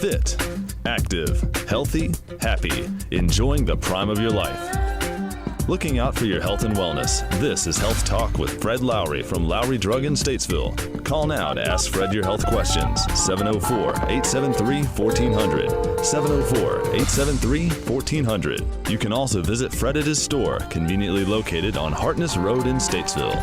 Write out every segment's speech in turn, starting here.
Fit, active, healthy, happy, enjoying the prime of your life. Looking out for your health and wellness, this is Health Talk with Fred Lowry from Lowry Drug in Statesville. Call now to ask Fred your health questions. 704-873-1400. 704-873-1400. You can also visit Fred at his store, conveniently located on Hartness Road in Statesville.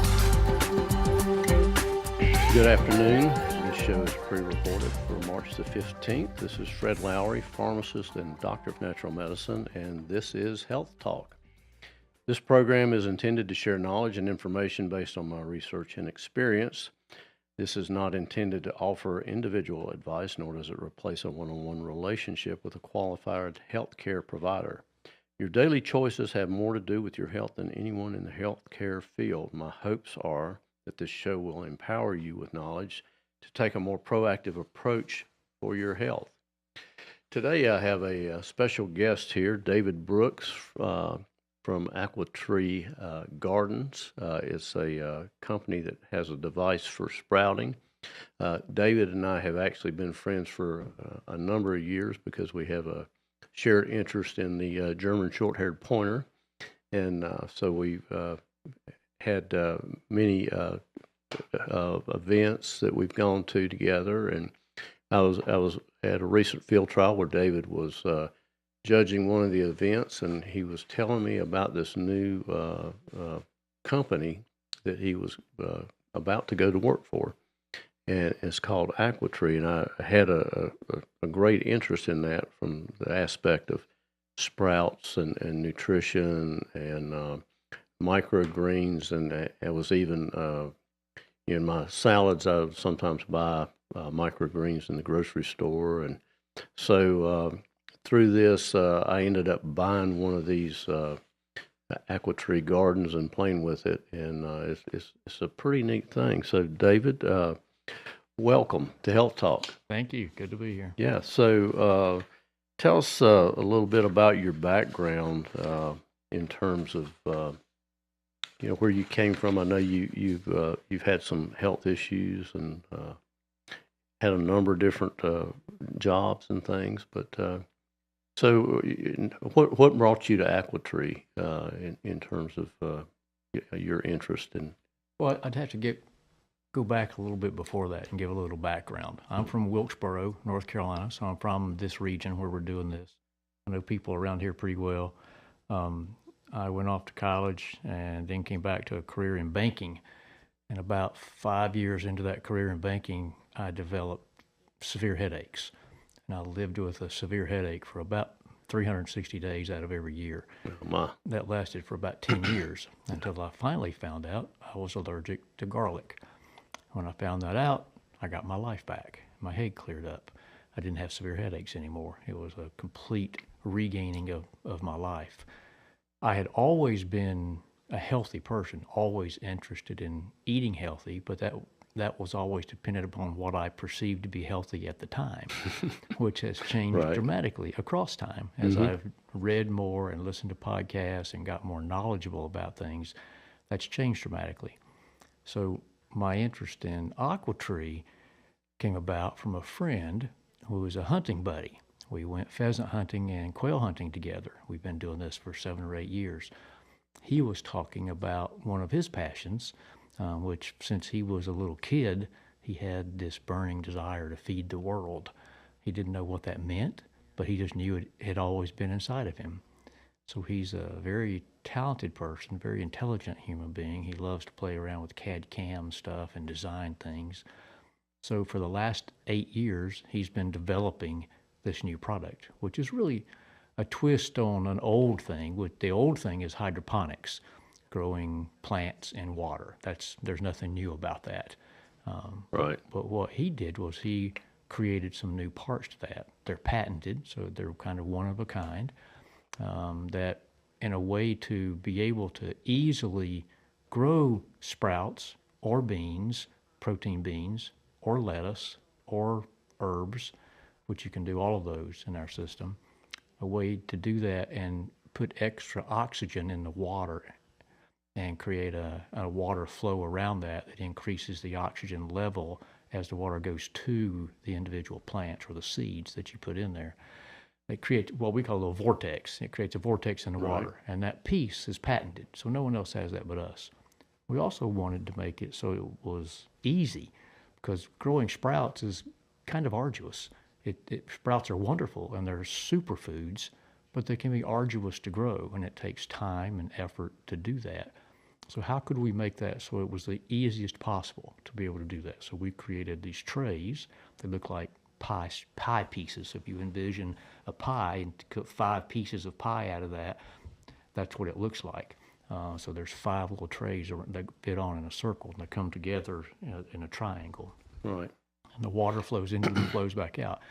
Good afternoon. This show is pre-recorded for March the 15th. This is Fred Lowry, pharmacist and doctor of natural medicine, and this is Health Talk. This program is intended to share knowledge and information based on my research and experience. This is not intended to offer individual advice, nor does it replace a one-on-one relationship with a qualified healthcare provider. Your daily choices have more to do with your health than anyone in the healthcare field. My hopes are that this show will empower you with knowledge to take a more proactive approach for your health. Today I have a special guest here, David Brooks, from AquaTree Gardens. It's a company that has a device for sprouting. David and I have actually been friends for a number of years because we have a shared interest in the German short-haired pointer. And so we've had many events that we've gone to together. And I was at a recent field trial where David was judging one of the events, and he was telling me about this new company that he was about to go to work for, and it's called AquaTree. And I had a great interest in that from the aspect of sprouts and nutrition and microgreens, and I was even in my salads. I would sometimes buy microgreens in the grocery store, and so. Through this, I ended up buying one of these AquaTree Gardens and playing with it, and it's a pretty neat thing. So, David, welcome to Health Talk. Thank you. Good to be here. Yeah. So, tell us a little bit about your background in terms of where you came from. I know you've had some health issues and had a number of different jobs and things, but. So, what brought you to AquaTree in terms of your interest in? Well, I'd have to go back a little bit before that and give a little background. I'm from Wilkesboro, North Carolina, so I'm from this region where we're doing this. I know people around here pretty well. I went off to college and then came back to a career in banking. And about 5 years into that career in banking, I developed severe headaches. And I lived with a severe headache for about 360 days out of every year. That lasted for about 10 years until I finally found out I was allergic to garlic. When I found that out, I got my life back. My head cleared up. I didn't have severe headaches anymore. It was a complete regaining of my life. I had always been a healthy person, always interested in eating healthy, but that was always dependent upon what I perceived to be healthy at the time, which has changed dramatically across time. As I've read more and listened to podcasts and got more knowledgeable about things, that's changed dramatically. So my interest in AquaTree came about from a friend who was a hunting buddy. We went pheasant hunting and quail hunting together. We've been doing this for 7 or 8 years. He was talking about one of his passions, which since he was a little kid, he had this burning desire to feed the world. He didn't know what that meant, but he just knew it had always been inside of him. So he's a very talented person, very intelligent human being. He loves to play around with CAD/CAM stuff and design things. So for the last 8 years, he's been developing this new product, which is really a twist on an old thing. The old thing is hydroponics, growing plants in water. There's nothing new about that. But what he did was he created some new parts to that. They're patented, so they're kind of one of a kind, that in a way to be able to easily grow sprouts or beans, protein beans, or lettuce, or herbs, which you can do all of those in our system, a way to do that and put extra oxygen in the water and create a water flow around that increases the oxygen level as the water goes to the individual plants or the seeds that you put in there. It creates what we call a vortex. It creates a vortex in the water, and that piece is patented, so no one else has that but us. We also wanted to make it so it was easy, because growing sprouts is kind of arduous. Sprouts are wonderful and they're superfoods, but they can be arduous to grow, and it takes time and effort to do that. So how could we make that so it was the easiest possible to be able to do that? So we created these trays that look like pie pieces. So if you envision a pie and cut 5 pieces of pie out of that, that's what it looks like. So there's 5 little trays that fit on in a circle, and they come together in a triangle. Right. And the water flows into and flows back out.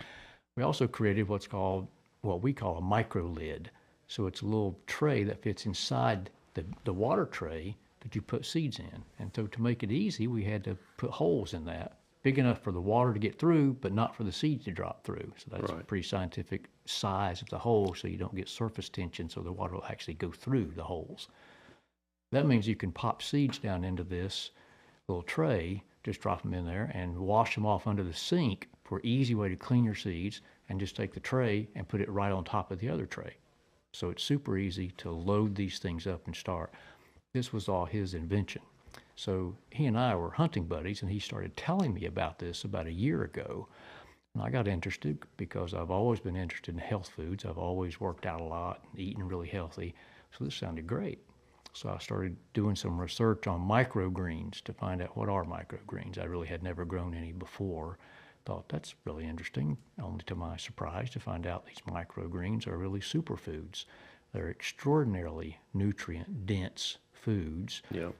We also created what we call a micro lid. So it's a little tray that fits inside the water tray that you put seeds in. And so to make it easy, we had to put holes in that, big enough for the water to get through, but not for the seeds to drop through. So that's a pretty scientific size of the hole, so you don't get surface tension, so the water will actually go through the holes. That means you can pop seeds down into this little tray, just drop them in there and wash them off under the sink for an easy way to clean your seeds, and just take the tray and put it right on top of the other tray. So it's super easy to load these things up and start. This was all his invention. So he and I were hunting buddies, and he started telling me about this about a year ago. And I got interested because I've always been interested in health foods. I've always worked out a lot and eaten really healthy. So this sounded great. So I started doing some research on microgreens to find out what are microgreens. I really had never grown any before. Thought that's really interesting, only to my surprise to find out these microgreens are really superfoods. They're extraordinarily nutrient-dense foods. Yeah.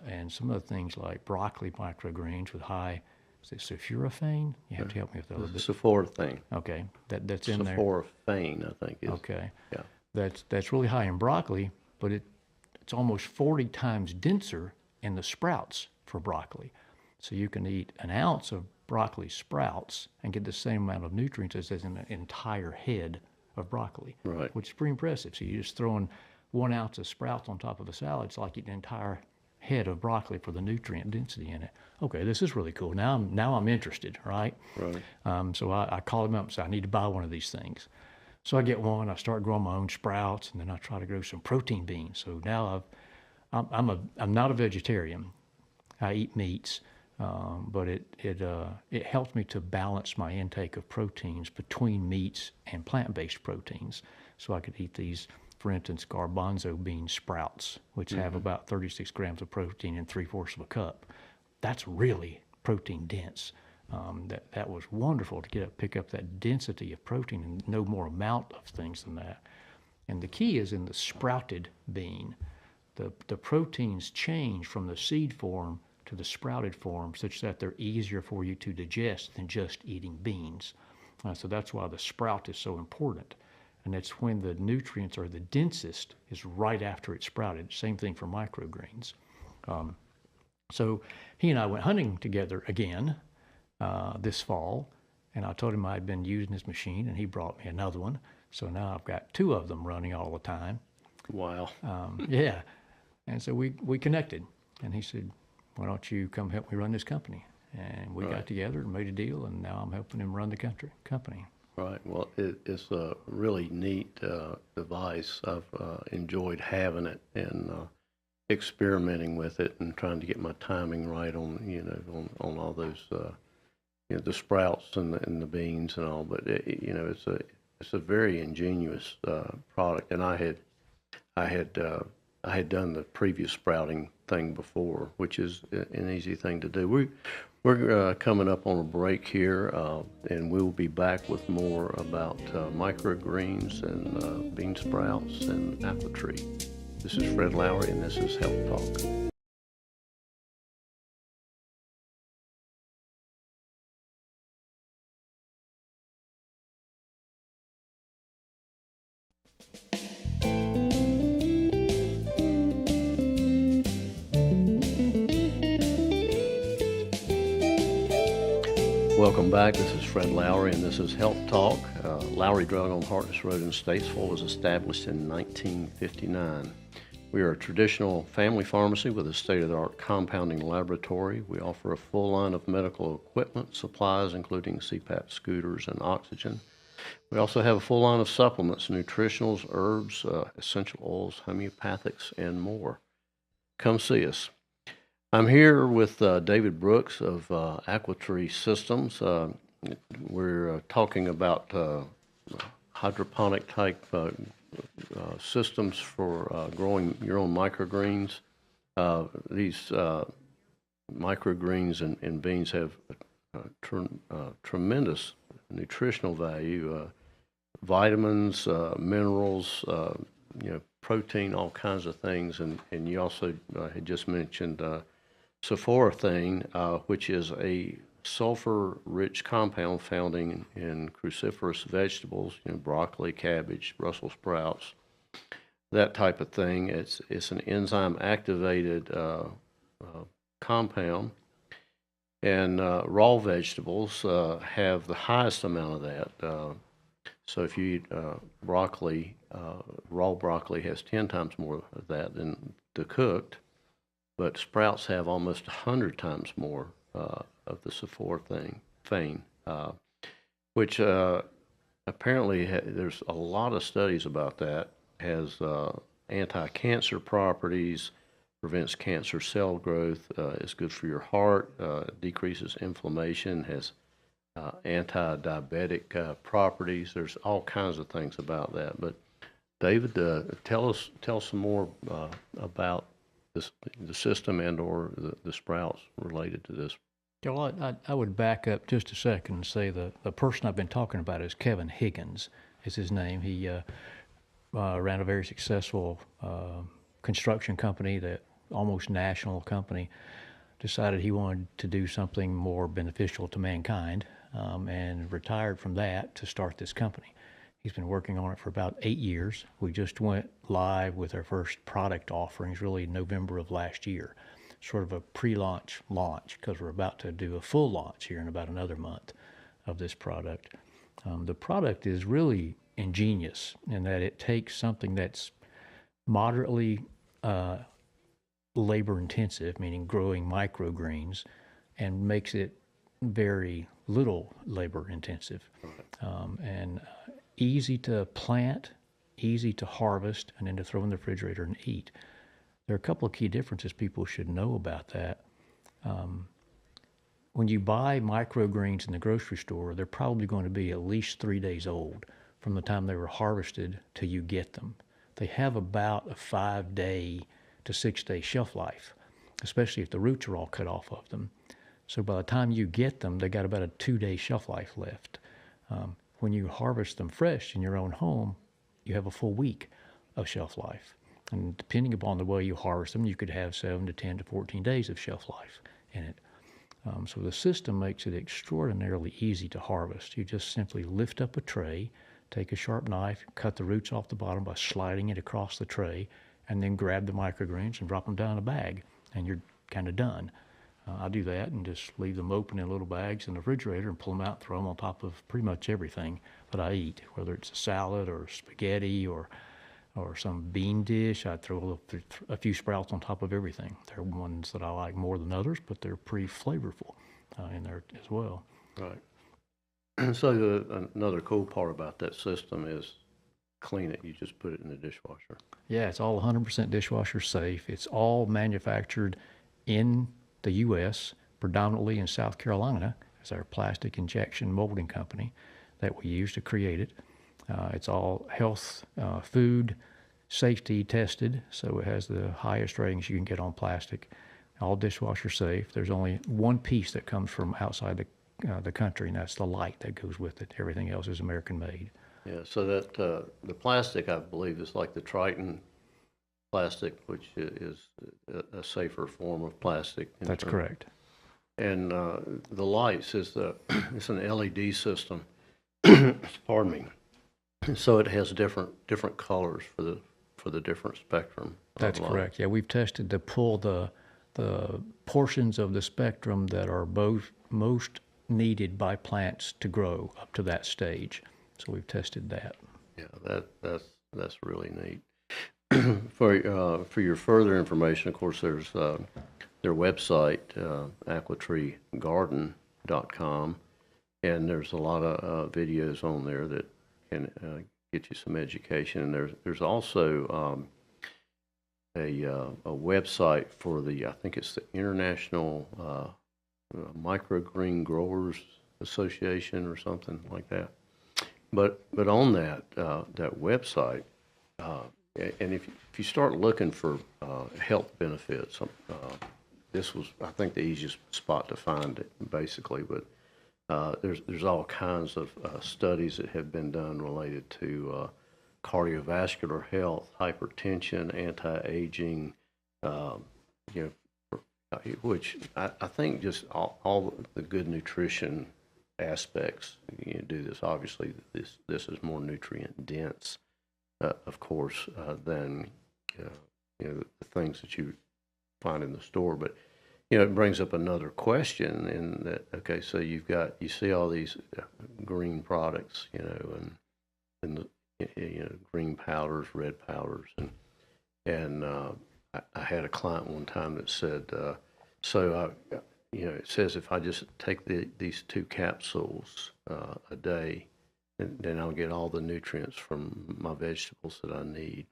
And some of the things like broccoli microgreens with high, is it sulforaphane? You have to help me with that a little bit. Sulforaphane. Okay, that's in there. Sulforaphane, I think is. Okay. Yeah. That's really high in broccoli, but it's almost 40 times denser in the sprouts for broccoli. So you can eat an ounce of broccoli sprouts and get the same amount of nutrients as in an entire head of broccoli, Right. which is pretty impressive. So you're just throwing 1 ounce of sprouts on top of a salad. It's like eating an entire head of broccoli for the nutrient density in it. Okay, this is really cool. Now I'm interested, right? Right. So I called him up and said, I need to buy one of these things. So I get one, I start growing my own sprouts, and then I try to grow some protein beans. So now I'm not a vegetarian. I eat meats, but it helped me to balance my intake of proteins between meats and plant-based proteins. So I could eat these, for instance, garbanzo bean sprouts, which have about 36 grams of protein in 3/4 of a cup. That's really protein dense. That was wonderful to pick up that density of protein and no more amount of things than that. And the key is in the sprouted bean. The proteins change from the seed form to the sprouted form such that they're easier for you to digest than just eating beans. So that's why the sprout is so important. And it's when the nutrients are the densest is right after it's sprouted. Same thing for microgreens. So he and I went hunting together again this fall, and I told him I'd been using his machine, and he brought me another one. So now I've got 2 of them running all the time. Wow. Yeah. And so we connected, and he said, why don't you come help me run this company? And we got together and made a deal, and now I'm helping him run the company. Right. Well, it's a really neat device. I've enjoyed having it and experimenting with it and trying to get my timing right on all those the sprouts and the beans and all. But it's a very ingenious product, and I had done the previous sprouting thing before, which is an easy thing to do. We're coming up on a break here, and we'll be back with more about microgreens and bean sprouts and apple tree. This is Fred Lowry, and this is Health Talk. Welcome back. This is Fred Lowry, and this is Health Talk. Lowry Drug on Hartness Road in Statesville was established in 1959. We are a traditional family pharmacy with a state-of-the-art compounding laboratory. We offer a full line of medical equipment, supplies, including CPAP scooters and oxygen. We also have a full line of supplements, nutritionals, herbs, essential oils, homeopathics, and more. Come see us. I'm here with David Brooks of AquaTree Systems. We're talking about hydroponic type systems for growing your own microgreens. These microgreens and beans have tremendous nutritional value, vitamins, minerals, protein, all kinds of things. And you also had just mentioned sulforaphane, which is a sulfur-rich compound found in cruciferous vegetables, broccoli, cabbage, Brussels sprouts, that type of thing. It's an enzyme-activated compound, and raw vegetables have the highest amount of that. So if you eat broccoli, raw broccoli has 10 times more of that than the cooked, but sprouts have almost 100 times more of the sulforaphane, which apparently there's a lot of studies about that. Has anti-cancer properties, prevents cancer cell growth, is good for your heart, decreases inflammation, has anti-diabetic properties. There's all kinds of things about that. But David, tell some more about the system and or the sprouts related to this. Joel, I would back up just a second and say the person I've been talking about is Kevin Higgins, is his name. He ran a very successful construction company, that almost national company, decided he wanted to do something more beneficial to mankind, and retired from that to start this company. He's been working on it for about 8 years. We just went live with our first product offerings really in November of last year. Sort of a pre-launch launch, because we're about to do a full launch here in about another month of this product. The product is really ingenious in that it takes something that's moderately labor intensive, meaning growing microgreens, and makes it very little labor intensive, and easy to plant, easy to harvest, and then to throw in the refrigerator and eat. There are a couple of key differences people should know about that. When you buy microgreens in the grocery store, they're probably going to be at least 3 days old from the time they were harvested till you get them. They have about a 5-day to 6-day shelf life, especially if the roots are all cut off of them. So by the time you get them, they got about a 2-day shelf life left. When you harvest them fresh in your own home, you have a full week of shelf life. And depending upon the way you harvest them, you could have 7 to 10 to 14 days of shelf life in it. So the system makes it extraordinarily easy to harvest. You just simply lift up a tray, take a sharp knife, cut the roots off the bottom by sliding it across the tray, and then grab the microgreens and drop them down in a bag, and you're kind of done. I do that and just leave them open in little bags in the refrigerator and pull them out, throw them on top of pretty much everything that I eat, whether it's a salad or spaghetti or some bean dish. I throw a few sprouts on top of everything. They're ones that I like more than others, but they're pretty flavorful in there as well. Right. So another cool part about that system is clean it. You just put it in the dishwasher. Yeah, it's all 100% dishwasher safe. It's all manufactured in the U.S., predominantly in South Carolina. It's our plastic injection molding company that we use to create it. It's all health, food, safety tested, so it has the highest ratings you can get on plastic. All dishwasher safe. There's only one piece that comes from outside the country, and that's the light that goes with it. Everything else is American made. Yeah, so that the plastic, I believe, is like the Triton plastic, which is a safer form of plastic. That's correct. And the lights it's an LED system. Pardon me. So it has different colors for the different spectrum. That's correct. Yeah, we've tested to pull the portions of the spectrum that are both most needed by plants to grow up to that stage. So we've tested that. Yeah, that's really neat. For your further information, of course, there's their website, aquatreegarden.com, and there's a lot of videos on there that can get you some education. And there's also a website for I think it's the International Microgreen Growers Association or something like that. But on that website, and if you start looking for health benefits, this was, I think, the easiest spot to find it, basically. But there's all kinds of studies that have been done related to cardiovascular health, hypertension, anti-aging, which I think just all the good nutrition aspects do this. Obviously, this is more nutrient dense, of course, than the things that you find in the store. But it brings up another question in that, okay, so you see all these green products, and the green powders, red powders, and I had a client one time that said, it says if I just take these 2 capsules a day, then I'll get all the nutrients from my vegetables that I need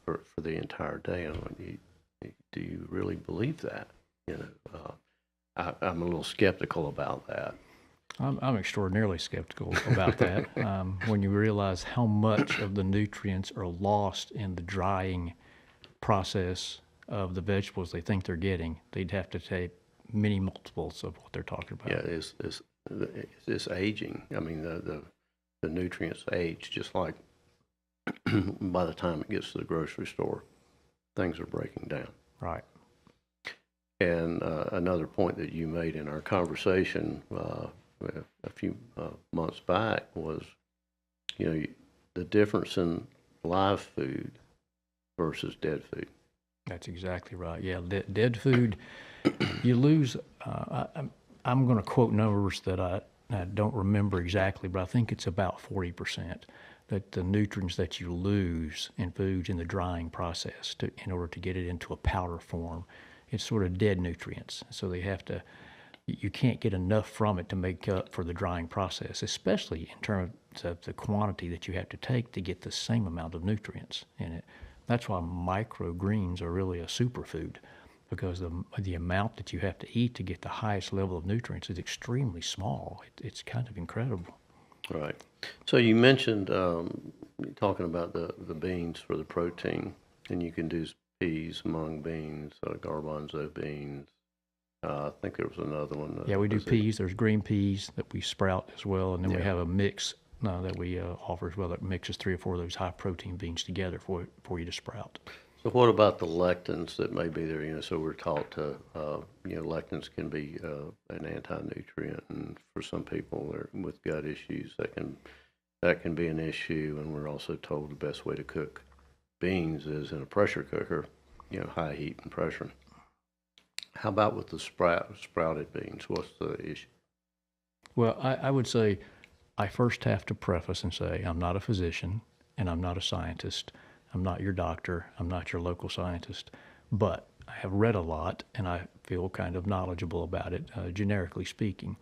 for the entire day. And I'm like, do you really believe that? I'm a little skeptical about that. I'm extraordinarily skeptical about that. When you realize how much of the nutrients are lost in the drying process of the vegetables they think they're getting, they'd have to take many multiples of what they're talking about. Yeah, it's aging. I mean, the nutrients age just like by the time it gets to the grocery store, things are breaking down. Right. And another point that you made in our conversation a few months back was, the difference in live food versus dead food. That's exactly right. Yeah, dead food, you lose. I'm going to quote numbers that I don't remember exactly, but I think it's about 40% that the nutrients that you lose in foods in the drying process in order to get it into a powder form, it's sort of dead nutrients. So you can't get enough from it to make up for the drying process, especially in terms of the quantity that you have to take to get the same amount of nutrients in it. That's why microgreens are really a superfood, because the amount that you have to eat to get the highest level of nutrients is extremely small. It's kind of incredible. Right. So you mentioned talking about the beans for the protein, and you can do peas, mung beans, garbanzo beans. I think there was another one. Yeah, we do peas. There's green peas that we sprout as well, and then we have a mix that we offer as well that mixes 3 or 4 of those high protein beans together for you to sprout. So what about the lectins that may be there? So we're taught to, lectins can be an anti-nutrient, and for some people with gut issues, that can be an issue. And we're also told the best way to cook beans is in a pressure cooker, high heat and pressure. How about with the sprouted beans? What's the issue? Well, I would say I first have to preface and say I'm not a physician and I'm not a scientist. I'm not your doctor. I'm not your local scientist. But I have read a lot and I feel kind of knowledgeable about it, generically speaking.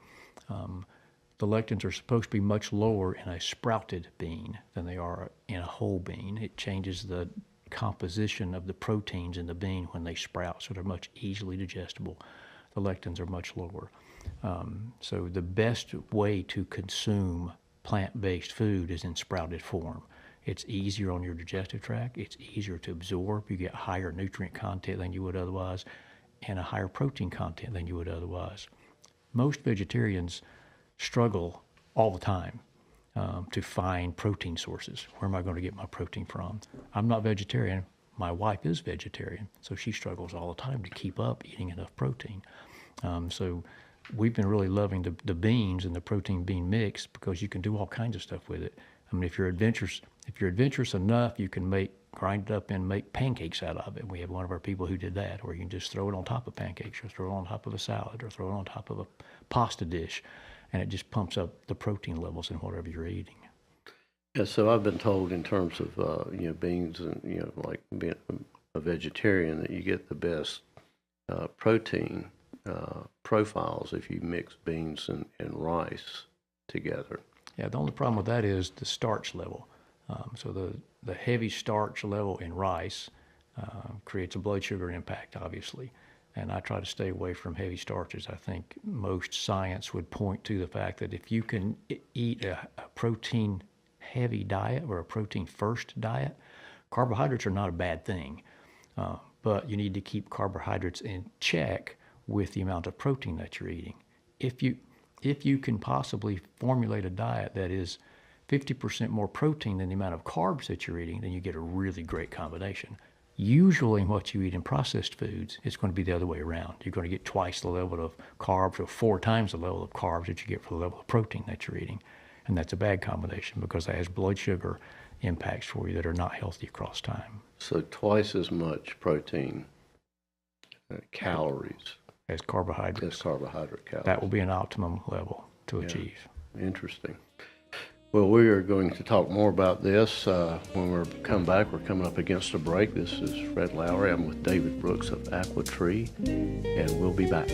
The lectins are supposed to be much lower in a sprouted bean than they are in a whole bean. It changes the composition of the proteins in the bean when they sprout, so they're much easily digestible. The lectins are much lower. So the best way to consume plant-based food is in sprouted form. It's easier on your digestive tract. It's easier to absorb. You get higher nutrient content than you would otherwise, and a higher protein content than you would otherwise. Most vegetarians struggle all the time to find protein sources. Where am I going to get my protein from? I'm not vegetarian. My wife is vegetarian, so she struggles all the time to keep up eating enough protein. So we've been really loving the beans and the protein bean mix because you can do all kinds of stuff with it. I mean, if you're adventurous enough, you can grind it up and make pancakes out of it. We have one of our people who did that, or you can just throw it on top of pancakes, or throw it on top of a salad, or throw it on top of a pasta dish, and it just pumps up the protein levels in whatever you're eating. Yeah, so I've been told in terms of beans and like being a vegetarian that you get the best protein profiles if you mix beans and rice together. Yeah, the only problem with that is the starch level. So the heavy starch level in rice creates a blood sugar impact, obviously. And I try to stay away from heavy starches. I think most science would point to the fact that if you can eat a protein heavy diet or a protein first diet, carbohydrates are not a bad thing. But you need to keep carbohydrates in check with the amount of protein that you're eating. If you can possibly formulate a diet that is 50% more protein than the amount of carbs that you're eating, then you get a really great combination. Usually what you eat in processed foods is going to be the other way around. You're going to get twice the level of carbs or 4 times the level of carbs that you get for the level of protein that you're eating. And that's a bad combination because that has blood sugar impacts for you that are not healthy across time. So twice as much protein calories As carbohydrates. as carbohydrate calories. That will be an optimum level to achieve. Interesting. Well, we are going to talk more about this when we come back. We're coming up against a break. This is Fred Lowry. I'm with David Brooks of Aqua Tree, and we'll be back.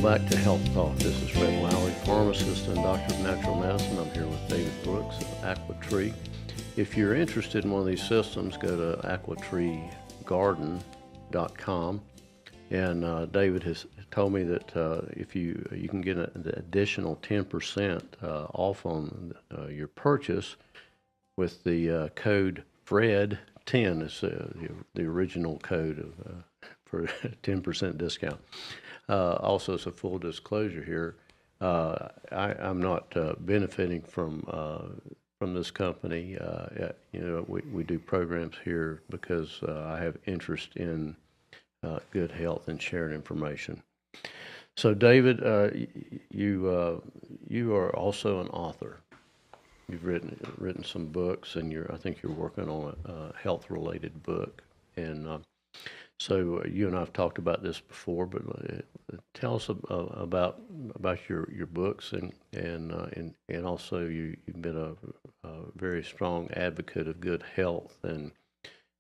Back to Health Talk. This is Fred Lowry, pharmacist and doctor of natural medicine. I'm here with David Brooks of Aqua Tree. If you're interested in one of these systems, go to aquatreegarden.com. And David has told me that if you can get an additional 10% off on your purchase with the code FRED10. It's the original code for 10% discount. Also, as a full disclosure here, I'm not benefiting from this company. We do programs here because I have interest in good health and sharing information. So, David, you are also an author. You've written some books, and I think you're working on a health-related book. And so you and I have talked about this before, but tell us about your books, and also you've been a very strong advocate of good health and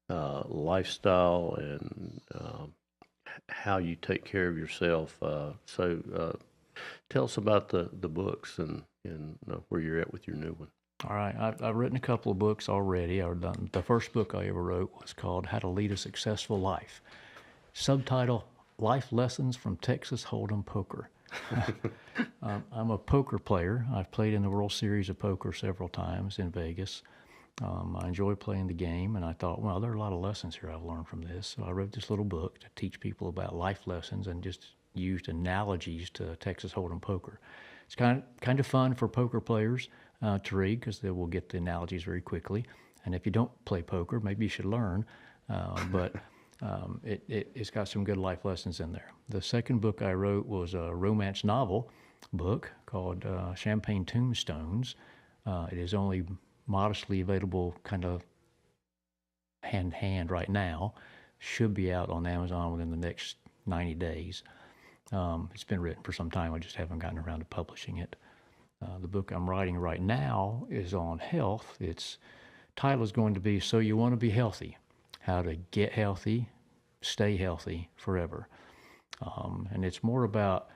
lifestyle and how you take care of yourself. So tell us about the books and where you're at with your new one. All right, I've written a couple of books already. The first book I ever wrote was called How to Lead a Successful Life. Subtitle, Life Lessons from Texas Hold'em Poker. I'm a poker player. I've played in the World Series of Poker several times in Vegas. I enjoy playing the game, and I thought, well, there are a lot of lessons here I've learned from this. So I wrote this little book to teach people about life lessons and just used analogies to Texas Hold'em poker. It's kind of fun for poker players to read because they will get the analogies very quickly. And if you don't play poker, maybe you should learn. But it's got some good life lessons in there. The second book I wrote was a romance novel book called Champagne Tombstones. It is only modestly available kind of hand right now. Should be out on Amazon within the next 90 days. It's been written for some time. I just haven't gotten around to publishing it. The book I'm writing right now is on health. Its title is going to be So You Want to Be Healthy, How to Get Healthy, Stay Healthy Forever. And it's more about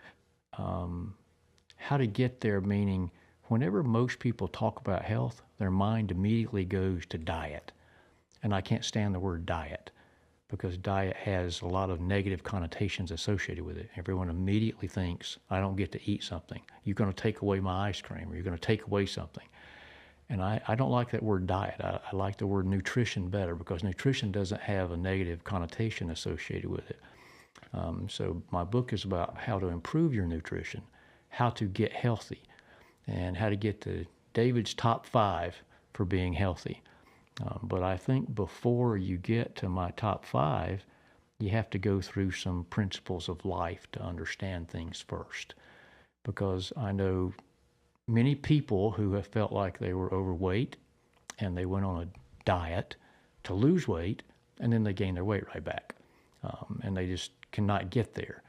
how to get there, meaning whenever most people talk about health, their mind immediately goes to diet. And I can't stand the word diet because diet has a lot of negative connotations associated with it. Everyone immediately thinks, I don't get to eat something. You're going to take away my ice cream, or you're going to take away something. And I don't like that word diet. I like the word nutrition better because nutrition doesn't have a negative connotation associated with it. So my book is about how to improve your nutrition, how to get healthy, and how to get to David's top 5 for being healthy. But I think before you get to my top 5, you have to go through some principles of life to understand things first. Because I know many people who have felt like they were overweight and they went on a diet to lose weight, and then they gain their weight right back. And they just cannot get there.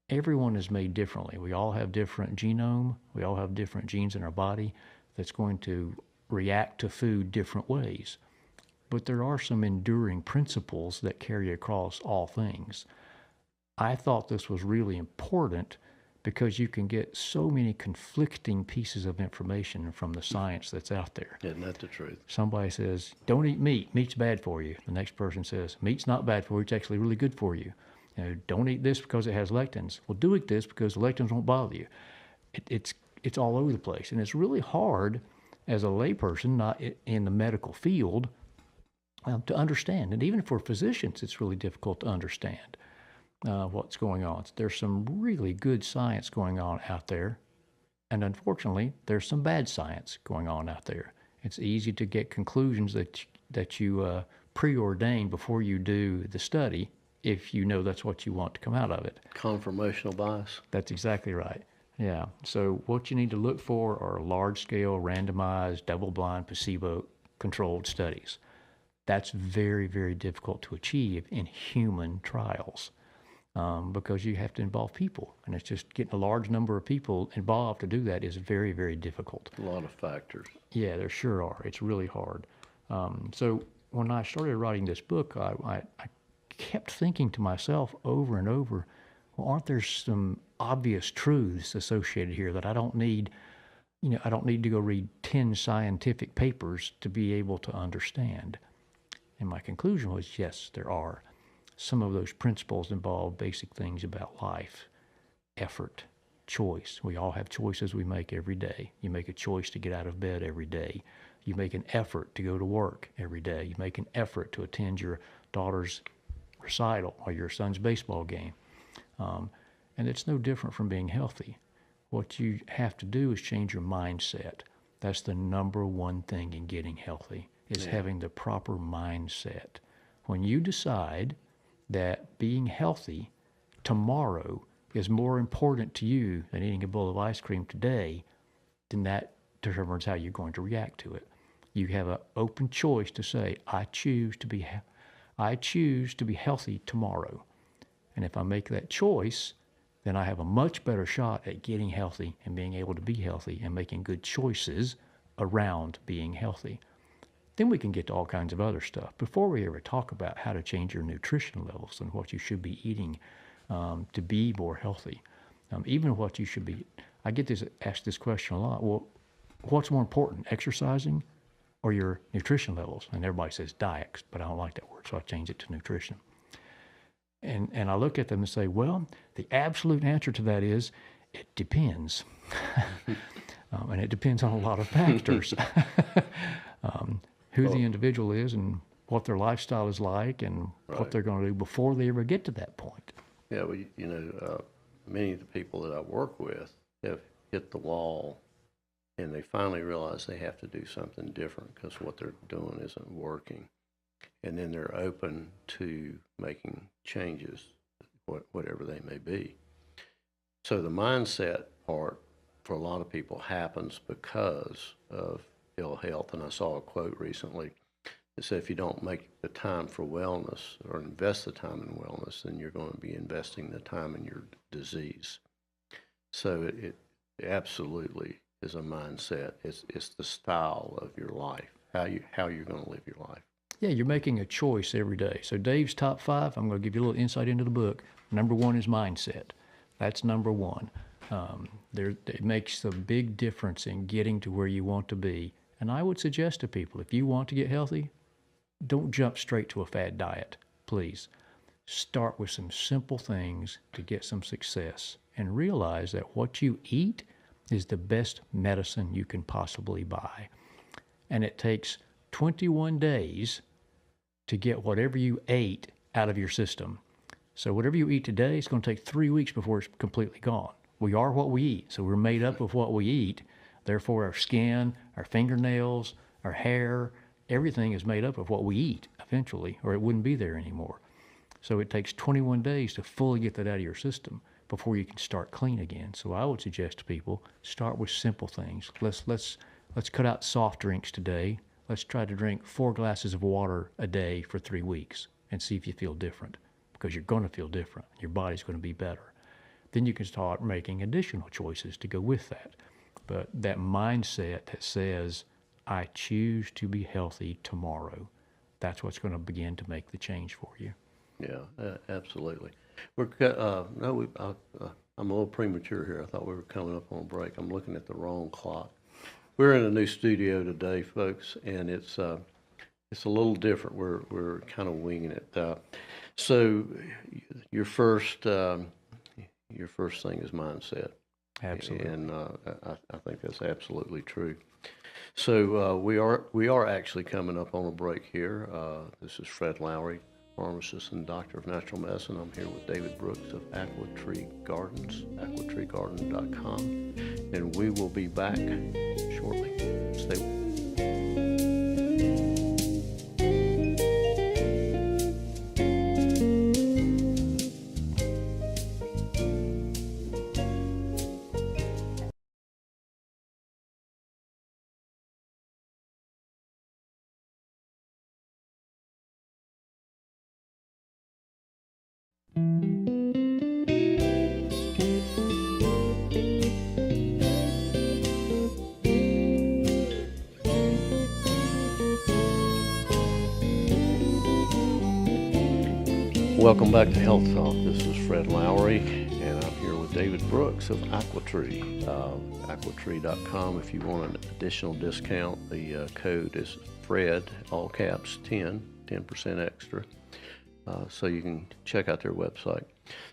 Everyone is made differently. We all have different genome. We all have different genes in our body that's going to react to food different ways. But there are some enduring principles that carry across all things. I thought this was really important because you can get so many conflicting pieces of information from the science that's out there. Isn't that the truth? Somebody says, don't eat meat. Meat's bad for you. The next person says, meat's not bad for you. It's actually really good for you. Don't eat this because it has lectins. Well, do eat this because the lectins won't bother you. It's all over the place. And it's really hard as a layperson, not in the medical field, to understand. And even for physicians, it's really difficult to understand what's going on. There's some really good science going on out there. And unfortunately, there's some bad science going on out there. It's easy to get conclusions that you preordain before you do the study if you know that's what you want to come out of it. Confirmational bias. That's exactly right. Yeah. So what you need to look for are large-scale, randomized, double-blind, placebo-controlled studies. That's very, very difficult to achieve in human trials because you have to involve people. And it's just getting a large number of people involved to do that is very, very difficult. A lot of factors. Yeah, there sure are. It's really hard. So when I started writing this book, I kept thinking to myself over and over, well, aren't there some obvious truths associated here that I don't need, I don't need to go read 10 scientific papers to be able to understand. And my conclusion was, yes, there are. Some of those principles involve basic things about life, effort, choice. We all have choices we make every day. You make a choice to get out of bed every day. You make an effort to go to work every day. You make an effort to attend your daughter's recital or your son's baseball game. And it's no different from being healthy. What you have to do is change your mindset. That's the number one thing in getting healthy, is having the proper mindset. When you decide that being healthy tomorrow is more important to you than eating a bowl of ice cream today, then that determines how you're going to react to it. You have an open choice to say, I choose to be healthy tomorrow. And if I make that choice, then I have a much better shot at getting healthy and being able to be healthy and making good choices around being healthy. Then we can get to all kinds of other stuff. Before we ever talk about how to change your nutrition levels and what you should be eating to be more healthy, even what you should be, I get asked this question a lot. Well, what's more important, exercising or your nutrition levels? And everybody says diet, but I don't like that word, so I change it to nutrition. And I look at them and say, well, the absolute answer to that is, it depends. And it depends on a lot of factors. Who the individual is and what their lifestyle is like and what they're going to do before they ever get to that point. Yeah, well, many of the people that I work with have hit the wall and they finally realize they have to do something different because what they're doing isn't working. And then they're open to making changes, whatever they may be. So the mindset part for a lot of people happens because of ill health. And I saw a quote recently that said, if you don't make the time for wellness or invest the time in wellness, then you're going to be investing the time in your disease. So it absolutely is a mindset. It's the style of your life, how you're going to live your life. Yeah, you're making a choice every day. So Dave's top 5, I'm going to give you a little insight into the book. Number 1 is mindset. That's number 1. It makes a big difference in getting to where you want to be. And I would suggest to people, if you want to get healthy, don't jump straight to a fad diet, please. Start with some simple things to get some success and realize that what you eat is the best medicine you can possibly buy. And it takes 21 days to get whatever you ate out of your system. So whatever you eat today, it's going to take 3 weeks before it's completely gone. We are what we eat, so we're made up of what we eat. Therefore, our skin, our fingernails, our hair, everything is made up of what we eat eventually, or it wouldn't be there anymore. So it takes 21 days to fully get that out of your system before you can start clean again. So I would suggest to people, start with simple things. Let's cut out soft drinks today. Let's try to drink 4 glasses of water a day for 3 weeks and see if you feel different, because you're going to feel different. Your body's going to be better. Then you can start making additional choices to go with that. But that mindset that says, I choose to be healthy tomorrow, that's what's going to begin to make the change for you. Yeah, absolutely. I'm a little premature here. I thought we were coming up on a break. I'm looking at the wrong clock. We're in a new studio today, folks, and it's a little different. We're kind of winging it. So your first thing is mindset. Absolutely. And I think that's absolutely true. So we are actually coming up on a break here. This is Fred Lowry, pharmacist and doctor of natural medicine. I'm here with David Brooks of Aqua Tree Gardens, aquatreegarden.com, and we will be back shortly. Stay with us. Welcome back to Health Talk. This is Fred Lowry, and I'm here with David Brooks of Aqua Tree, aquatree.com. If you want an additional discount, the code is FRED, all caps, 10% extra. So you can check out their website.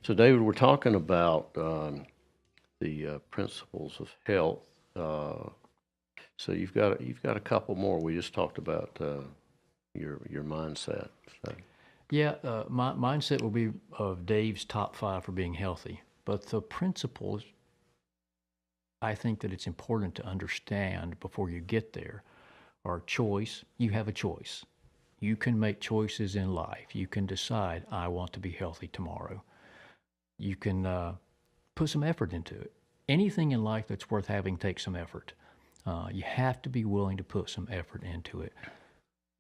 So David, we're talking about the principles of health. So you've got a couple more. We just talked about your mindset. So. Yeah, my mindset will be of Dave's top 5 for being healthy. But the principles, I think that it's important to understand before you get there, are choice. You have a choice. You can make choices in life. You can decide, I want to be healthy tomorrow. You can put some effort into it. Anything in life that's worth having takes some effort. You have to be willing to put some effort into it.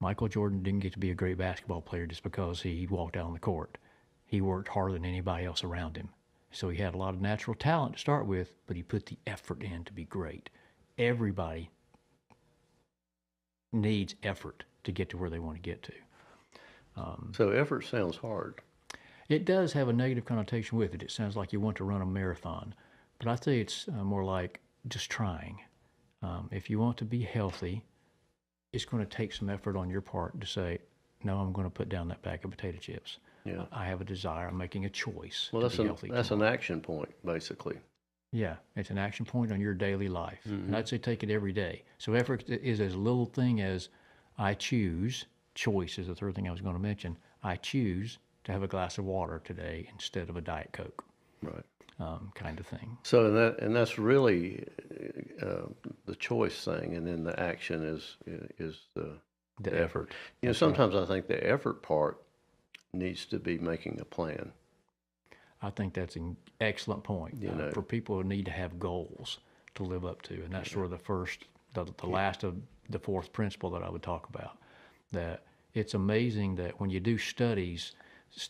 Michael Jordan didn't get to be a great basketball player just because he walked out on the court. He worked harder than anybody else around him. So he had a lot of natural talent to start with, but he put the effort in to be great. Everybody needs effort to get to where they want to get to. So effort sounds hard. It does have a negative connotation with it. It sounds like you want to run a marathon. But I think it's more like just trying. If you want to be healthy, it's going to take some effort on your part to say, no, I'm going to put down that bag of potato chips. Yeah. I have a desire. I'm making a choice. Well, that's an tomorrow. action point, basically. Yeah, it's an action point on your daily life. Mm-hmm. And I'd say take it every day. So effort is as little thing as I choose. Choice is the third thing I was going to mention. I choose to have a glass of water today instead of a Diet Coke. Right. Kind of thing. So that's really the choice thing, and then the action is the effort. You know, sometimes I think the effort part needs to be making a plan. I think that's an excellent point. For people who need to have goals to live up to, and that's sort of the last of the fourth principle that I would talk about. That it's amazing that when you do studies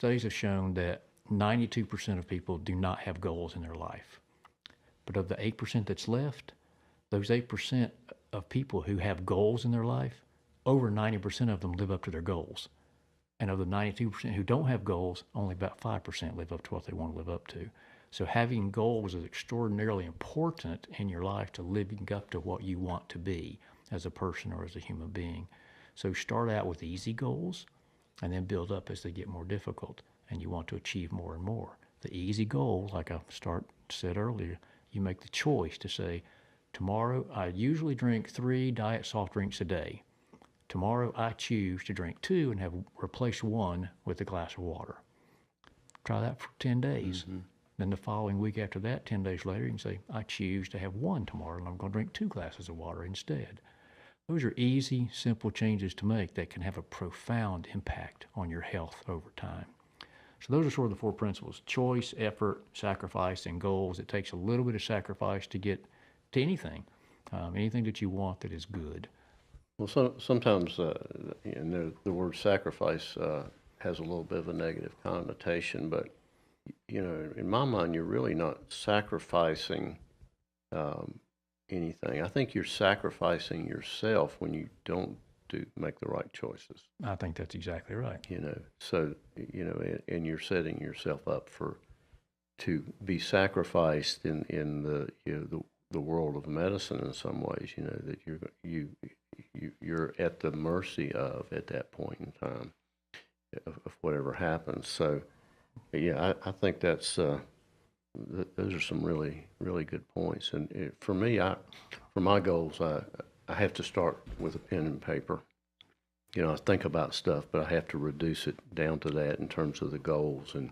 have shown that 92% of people do not have goals in their life. But of the 8% that's left, those 8% of people who have goals in their life, over 90% of them live up to their goals. And of the 92% who don't have goals, only about 5% live up to what they want to live up to. So having goals is extraordinarily important in your life to living up to what you want to be as a person or as a human being. So start out with easy goals and then build up as they get more difficult. And you want to achieve more and more. The easy goal, like I said earlier, you make the choice to say, tomorrow I usually drink 3 diet soft drinks a day. Tomorrow I choose to drink 2 and have replaced 1 with a glass of water. Try that for 10 days. Mm-hmm. Then the following week after that, 10 days later, you can say, I choose to have 1 tomorrow and I'm going to drink 2 glasses of water instead. Those are easy, simple changes to make that can have a profound impact on your health over time. So those are sort of the four principles: choice, effort, sacrifice, and goals. It takes a little bit of sacrifice to get to anything, anything that you want that is good. Well, sometimes the word sacrifice has a little bit of a negative connotation, but in my mind, you're really not sacrificing anything. I think you're sacrificing yourself when you don't make the right choices. I think that's exactly right. So and you're setting yourself up to be sacrificed in the world of medicine in some ways. That you're at the mercy of at that point in time of whatever happens. So yeah, I think that's those are some really, really good points. And for me, for my goals, I have to start with a pen and paper. I think about stuff, but I have to reduce it down to that in terms of the goals, and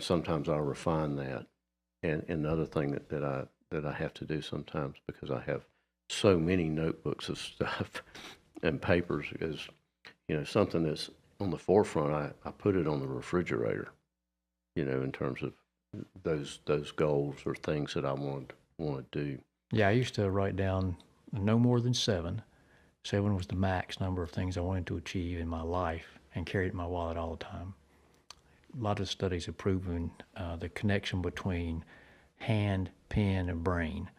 sometimes I'll refine that. And another thing that I have to do sometimes, because I have so many notebooks of stuff and papers, is something that's on the forefront, I put it on the refrigerator. In terms of those goals or things that I want to do. Yeah, I used to write down no more than 7. 7 was the max number of things I wanted to achieve in my life, and carry it in my wallet all the time. A lot of studies have proven the connection between hand, pen, and brain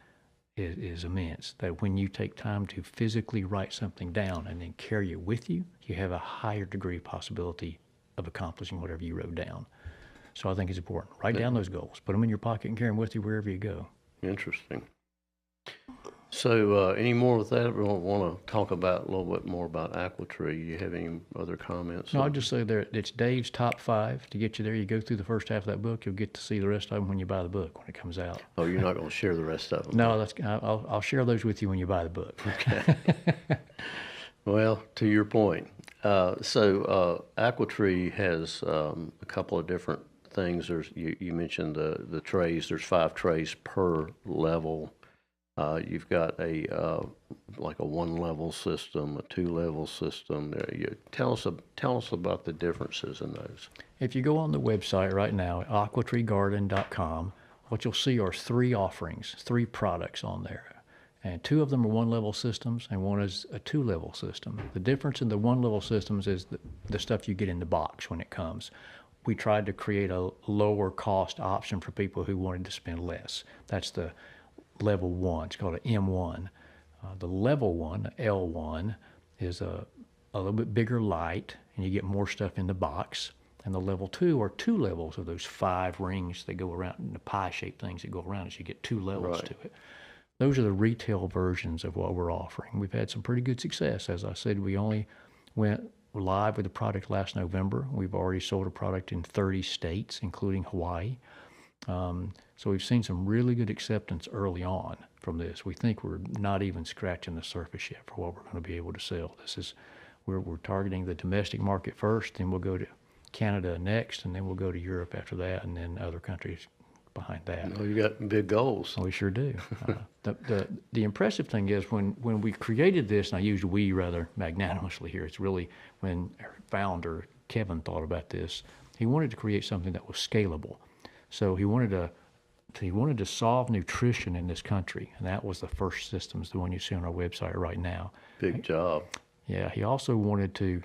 is immense. That when you take time to physically write something down and then carry it with you, you have a higher degree of possibility of accomplishing whatever you wrote down. So I think it's important. Write down those goals. Put them in your pocket and carry them with you wherever you go. Interesting. So any more with that? We want to talk about a little bit more about AquaTree. Do you have any other comments? No, I'll just say there, it's Dave's top 5 to get you there. You go through the first half of that book. You'll get to see the rest of them when you buy the book, when it comes out. Oh, you're not going to share the rest of them? No, I'll share those with you when you buy the book. Okay. Well, to your point. So AquaTree has a couple of different things. You mentioned the trays. There's 5 trays per level. You've got like a 1-level system, a 2-level system. Tell us about the differences in those. If you go on the website right now, aquatreegarden.com, what you'll see are 3 offerings, 3 products on there. And 2 of them are 1-level systems, and 1 is a 2-level system. The difference in the 1-level systems is the stuff you get in the box when it comes. We tried to create a lower cost option for people who wanted to spend less. That's the level 1. It's called an M1. The level 1, L1, is a little bit bigger light, and you get more stuff in the box. And the level 2 are 2 levels of those 5 rings that go around, and the pie-shaped things that go around it. So you get 2 levels to it. Those are the retail versions of what we're offering. We've had some pretty good success. As I said, we only went live with the product last November. We've already sold a product in 30 states, including Hawaii. So we've seen some really good acceptance early on from this. We think we're not even scratching the surface yet for what we're going to be able to sell. We're targeting the domestic market first, then we'll go to Canada next, and then we'll go to Europe after that, and then other countries behind that. Oh, you got big goals. We sure do. The impressive thing is when we created this, and I use we rather magnanimously here, it's really when our founder, Kevin, thought about this. He wanted to create something that was scalable. So he wanted to solve nutrition in this country, and that was the first systems, the one you see on our website right now. Big job. Yeah, he also wanted to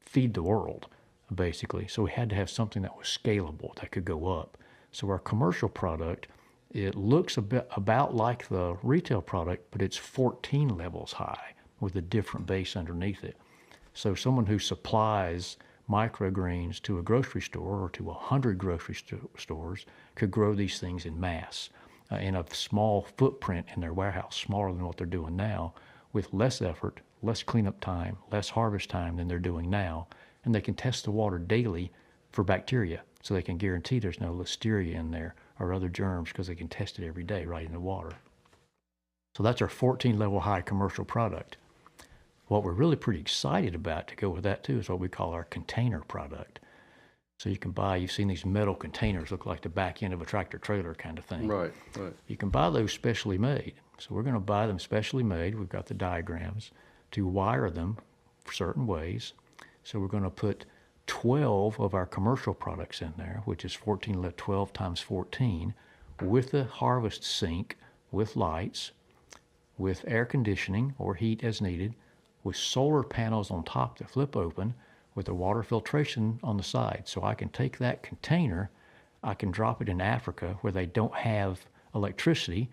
feed the world, basically. So we had to have something that was scalable, that could go up. So our commercial product, it looks about like the retail product, but it's 14 levels high with a different base underneath it. So someone who supplies microgreens to a grocery store or to 100 grocery stores could grow these things in mass in a small footprint in their warehouse, smaller than what they're doing now, with less effort, less cleanup time, less harvest time than they're doing now. And they can test the water daily for bacteria, so they can guarantee there's no listeria in there or other germs, because they can test it every day right in the water. So that's our 14-level high commercial product. What we're really pretty excited about to go with that too is what we call our container product. So you can buy, you've seen these metal containers look like the back end of a tractor trailer kind of thing. Right. You can buy those specially made. So we're going to buy them specially made. We've got the diagrams to wire them certain ways. So we're going to put 12 of our commercial products in there, which is 12 times 14, with a harvest sink, with lights, with air conditioning or heat as needed, with solar panels on top that flip open, with a water filtration on the side. So I can take that container, I can drop it in Africa where they don't have electricity,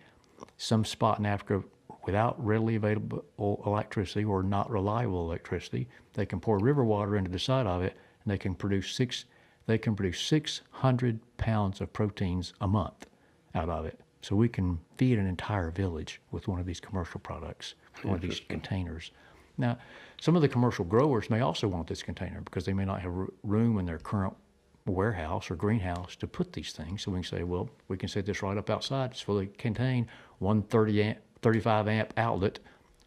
some spot in Africa without readily available electricity or not reliable electricity. They can pour river water into the side of it, and they can produce 600 pounds of proteins a month out of it. So we can feed an entire village with one of these commercial products, one of these containers. Now, some of the commercial growers may also want this container because they may not have room in their current warehouse or greenhouse to put these things. So we can say, well, we can set this right up outside. It's fully contained, 35 amp outlet.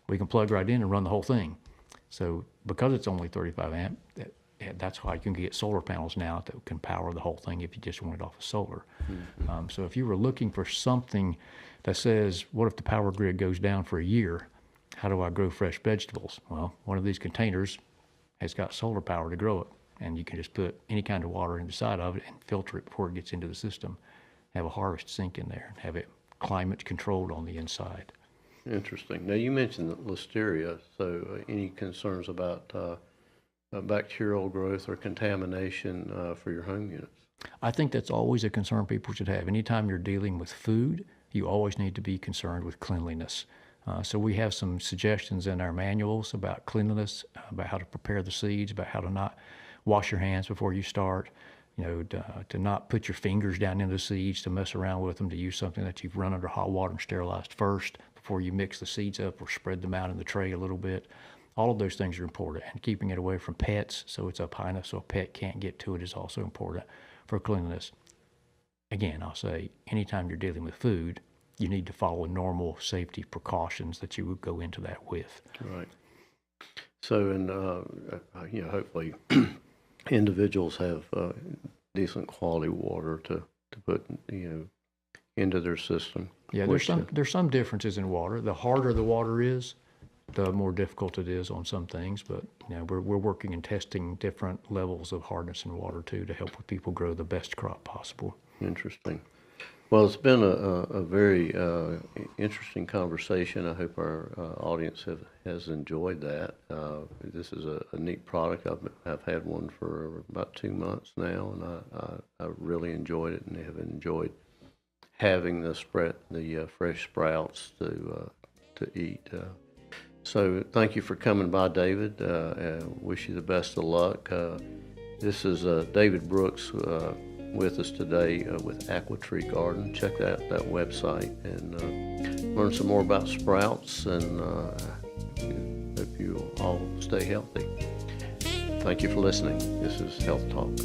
We can plug right in and run the whole thing. So because it's only 35 amp, that's why you can get solar panels now that can power the whole thing if you just want it off of solar. Mm-hmm. So if you were looking for something that says, what if the power grid goes down for a year? How do I grow fresh vegetables? Well, one of these containers has got solar power to grow it, and you can just put any kind of water inside of it and filter it before it gets into the system. Have a harvest sink in there and have it climate controlled on the inside. Interesting. Now, you mentioned the listeria, so any concerns about bacterial growth or contamination for your home units? I think that's always a concern people should have. Anytime you're dealing with food, you always need to be concerned with cleanliness. So we have some suggestions in our manuals about cleanliness, about how to prepare the seeds, about how to not wash your hands before you start, to not put your fingers down into the seeds, to mess around with them, to use something that you've run under hot water and sterilized first before you mix the seeds up or spread them out in the tray a little bit. All of those things are important, and keeping it away from pets so it's up high enough so a pet can't get to it is also important for cleanliness. Again, I'll say anytime you're dealing with food, you need to follow normal safety precautions that you would go into that with. Right. So, and hopefully individuals have decent quality water to put into their system. Yeah, there's some differences in water. The harder the water is, the more difficult it is on some things, but we're working and testing different levels of hardness in water too to help people grow the best crop possible. Interesting. Well, it's been a very interesting conversation. I hope our audience has enjoyed that. This is a neat product. I've had one for about 2 months now, and I really enjoyed it, and have enjoyed having the fresh sprouts to eat. So thank you for coming by, David. Wish you the best of luck. This is David Brooks with us today with Aqua Tree Garden. Check that website and learn some more about sprouts, and hope you all stay healthy. Thank you for listening. This is Health Talk.